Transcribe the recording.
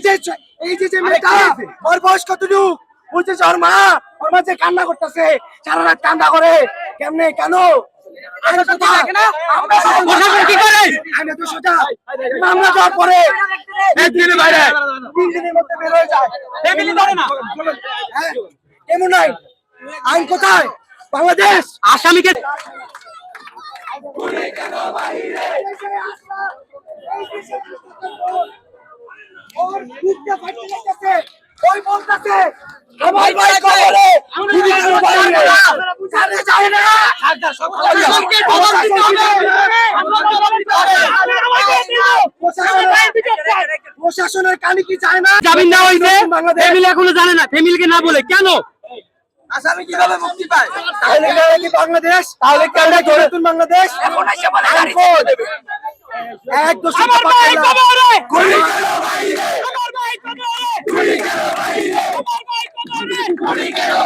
যে মেয়েটা ওর বয়স কতটুকু বুঝতেছে ওর মা যে কান্না করতেছে সারা রাত কান্না করে কেমনে কেন মামলা দেওয়ার পরে একদিনের বাইরে 3 দিনের মধ্যে বের হয়ে যায় এমন নাই আইন কোথায় বাংলাদেশ আসামিকে ওই বলতেছে আমার ভাই কবরে তুমি কেন বাইরে ছাড়তে চায় না প্রশাসনের কানে কি চায় না জামিন দেওয়া হয়েছে ফ্যামিলি এখনো জানে না ফ্যামিলিকে না বলে কেন আসামি কিভাবে মুক্তি পায় তাহলে কি বাংলাদেশ তাহলে কি আমরা নতুন বাংলাদেশ এখন এসে বলে গাড়ি ছেড়ে দেবে এক দোষী আমার ভাই কবরে গুলি আমার ভাই কবরে গুলি করো ভাই আমার ভাই কবরে গুলি করো